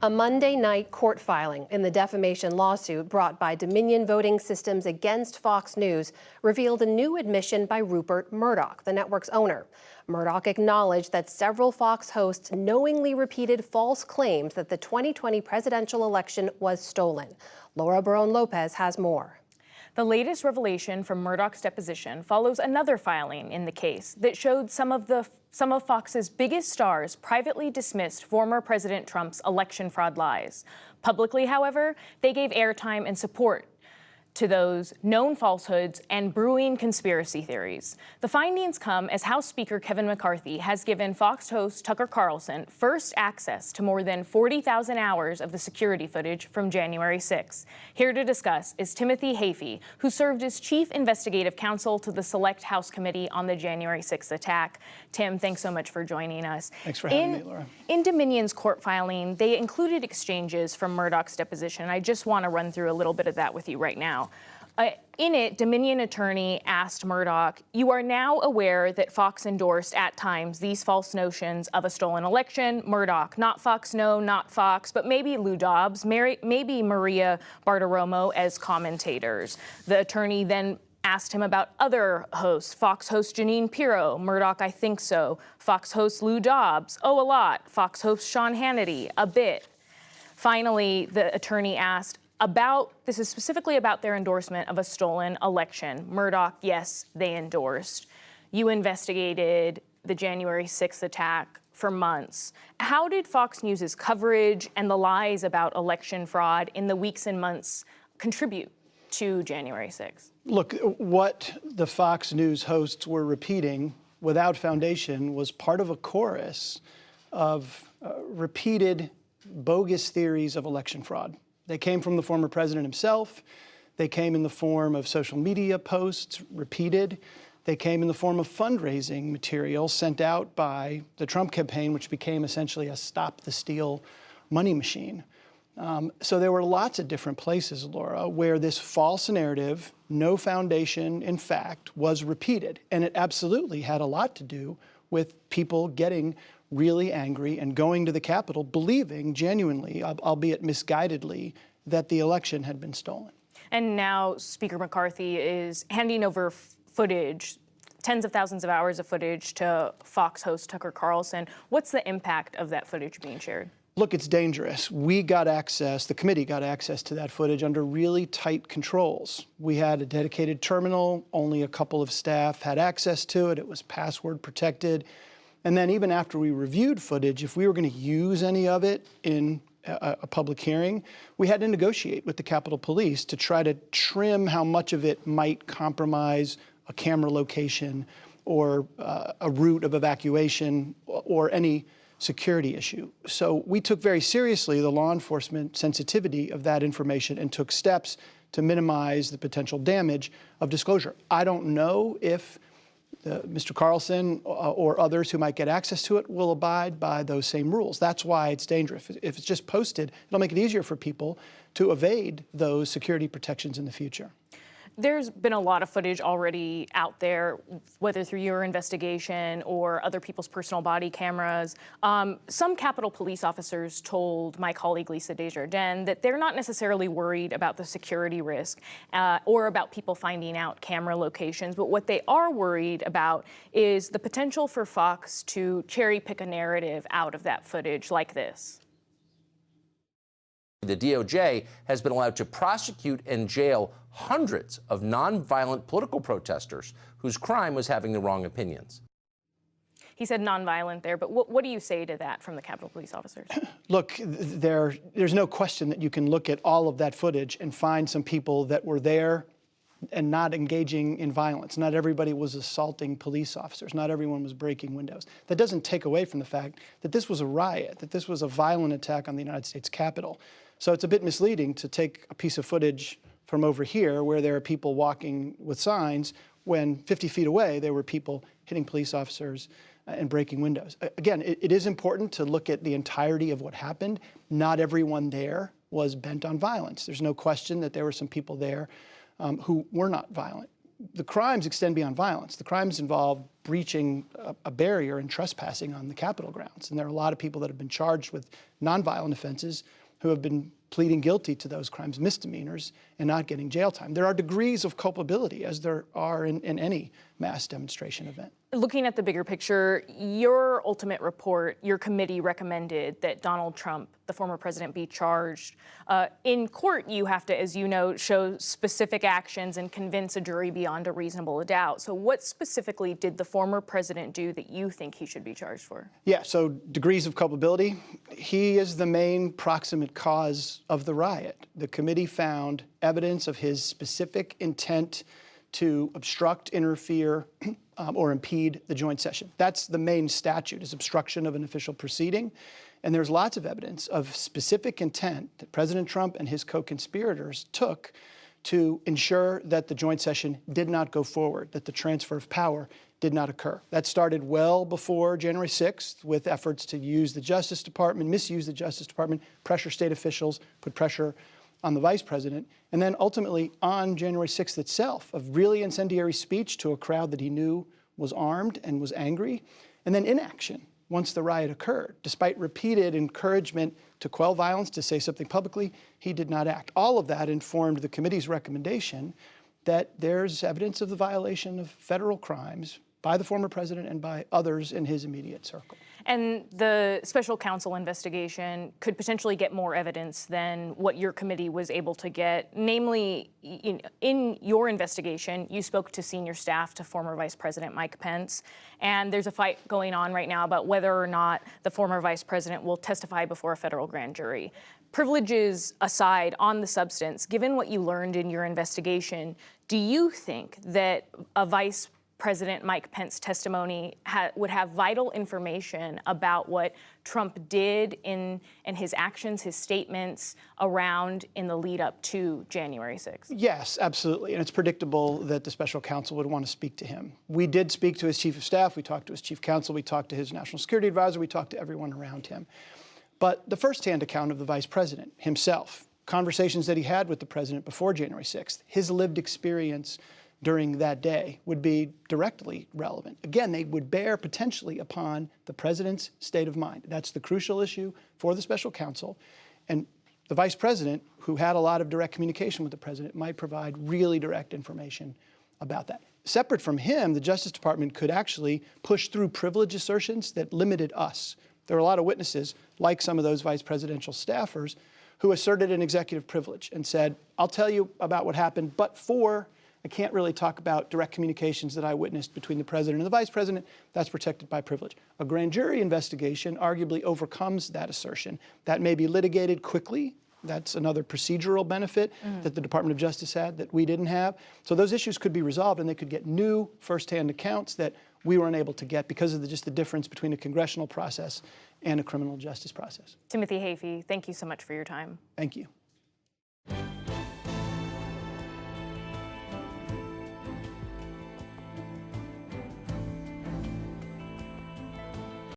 A Monday night court filing in the defamation lawsuit brought by Dominion Voting Systems against Fox News revealed a new admission by Rupert Murdoch, the network's owner. Murdoch acknowledged that several Fox hosts knowingly repeated false claims that the 2020 presidential election was stolen. Laura Barón-Lopez has more. The latest revelation from Murdoch's deposition follows another filing in the case that showed some of Fox's biggest stars privately dismissed former President Trump's election fraud lies. Publicly, however, they gave airtime and support to those known falsehoods and brewing conspiracy theories. The findings come as House Speaker Kevin McCarthy has given Fox host Tucker Carlson first access to more than 40,000 hours of the security footage from January 6. Here to discuss is Timothy Hafey, who served as Chief Investigative Counsel to the Select House Committee on the January 6th attack. Tim, thanks so much for joining us. Thanks for having me, Laura. In Dominion's court filing, they included exchanges from Murdoch's deposition. I just want to run through a little bit of that with you right now. In it, Dominion attorney asked Murdoch, "You are now aware that Fox endorsed at times these false notions of a stolen election. Murdoch, not Fox, no, not Fox, but maybe Lou Dobbs, maybe Maria Bartiromo as commentators." The attorney then asked him about other hosts, Fox host Jeanine Pirro, Murdoch, "I think so," Fox host Lou Dobbs, "Oh, a lot," Fox host Sean Hannity, "A bit." Finally, the attorney asked, this is specifically about their endorsement of a stolen election. Murdoch, yes, they endorsed. You investigated the January 6th attack for months. How did Fox News's coverage and the lies about election fraud in the weeks and months contribute to January 6th? Look, what the Fox News hosts were repeating without foundation was part of a chorus of repeated bogus theories of election fraud. They came from the former president himself. They came in the form of social media posts, repeated. They came in the form of fundraising material sent out by the Trump campaign, which became essentially a stop the steal money machine. So there were lots of different places, Laura, where this false narrative, no foundation in fact, was repeated. And it absolutely had a lot to do with people getting really angry and going to the Capitol believing genuinely, albeit misguidedly, that the election had been stolen. And now Speaker McCarthy is handing over footage, tens of thousands of hours of footage, to Fox host Tucker Carlson. What's the impact of that footage being shared? Look, it's dangerous. We got access, the committee got access to that footage under really tight controls. We had a dedicated terminal, only a couple of staff had access to it. It was password protected. And then even after we reviewed footage, if we were going to use any of it in a public hearing, we had to negotiate with the Capitol Police to try to trim how much of it might compromise a camera location or a route of evacuation or any security issue. So we took very seriously the law enforcement sensitivity of that information and took steps to minimize the potential damage of disclosure. I don't know if Mr. Carlson or others who might get access to it will abide by those same rules. That's why it's dangerous. If it's just posted, it'll make it easier for people to evade those security protections in the future. There's been a lot of footage already out there, whether through your investigation or other people's personal body cameras. Some Capitol Police officers told my colleague Lisa Desjardins that they're not necessarily worried about the security risk or about people finding out camera locations, but what they are worried about is the potential for Fox to cherry pick a narrative out of that footage like this. The DOJ has been allowed to prosecute and jail hundreds of nonviolent political protesters whose crime was having the wrong opinions. He said nonviolent there, but what do you say to that from the Capitol Police officers? Look, there's no question that you can look at all of that footage and find some people that were there and not engaging in violence. Not everybody was assaulting police officers. Not everyone was breaking windows. That doesn't take away from the fact that this was a riot, that this was a violent attack on the United States Capitol. So it's a bit misleading to take a piece of footage from over here where there are people walking with signs when 50 feet away there were people hitting police officers and breaking windows. Again, it is important to look at the entirety of what happened. Not everyone there was bent on violence. There's no question that there were some people there who were not violent. the crimes extend beyond violence. The crimes involve breaching a barrier and trespassing on the Capitol grounds. And there are a lot of people that have been charged with nonviolent offenses who have been pleading guilty to those crimes, misdemeanors, and not getting jail time. There are degrees of culpability, as there are in any mass demonstration event. Looking at the bigger picture, your ultimate report, your committee recommended that Donald Trump, the former president, be charged. In court, you have to, as you know, show specific actions and convince a jury beyond a reasonable doubt. So what specifically did the former president do that you think he should be charged for? Yeah, so degrees of culpability. He is the main proximate cause of the riot. The committee found evidence of his specific intent to obstruct, interfere, or impede the joint session. That's the main statute, is obstruction of an official proceeding. And there's lots of evidence of specific intent that President Trump and his co-conspirators took to ensure that the joint session did not go forward, that the transfer of power did not occur. That started well before January 6th with efforts to use the Justice Department, misuse the Justice Department, pressure state officials, put pressure on the vice president, and then ultimately on January 6th itself, a really incendiary speech to a crowd that he knew was armed and was angry, and then inaction once the riot occurred. Despite repeated encouragement to quell violence, to say something publicly, he did not act. All of that informed the committee's recommendation that there's evidence of the violation of federal crimes by the former president and by others in his immediate circle. And the special counsel investigation could potentially get more evidence than what your committee was able to get. Namely, in your investigation, you spoke to senior staff to former Vice President Mike Pence, and there's a fight going on right now about whether or not the former vice president will testify before a federal grand jury. Privileges aside, on the substance, given what you learned in your investigation, do you think that a Vice President Mike Pence testimony would have vital information about what Trump did and his actions, his statements around in the lead up to January 6th? Yes, absolutely. And it's predictable that the special counsel would want to speak to him. We did speak to his chief of staff. We talked to his chief counsel. We talked to his national security advisor. We talked to everyone around him. But the firsthand account of the vice president himself, conversations that he had with the president before January 6th, his lived experience during that day would be directly relevant. Again, they would bear potentially upon the president's state of mind. That's the crucial issue for the special counsel. And the vice president, who had a lot of direct communication with the president, might provide really direct information about that. Separate from him, the Justice Department could actually push through privilege assertions that limited us. There were a lot of witnesses, like some of those vice presidential staffers, who asserted an executive privilege and said, I'll tell you about what happened, but I can't really talk about direct communications that I witnessed between the president and the vice president. That's protected by privilege. A grand jury investigation arguably overcomes that assertion. That may be litigated quickly. That's another procedural benefit that the Department of Justice had that we didn't have. So those issues could be resolved, and they could get new firsthand accounts that we weren't able to get because of just the difference between a congressional process and a criminal justice process. Timothy Hafey, thank you so much for your time. Thank you.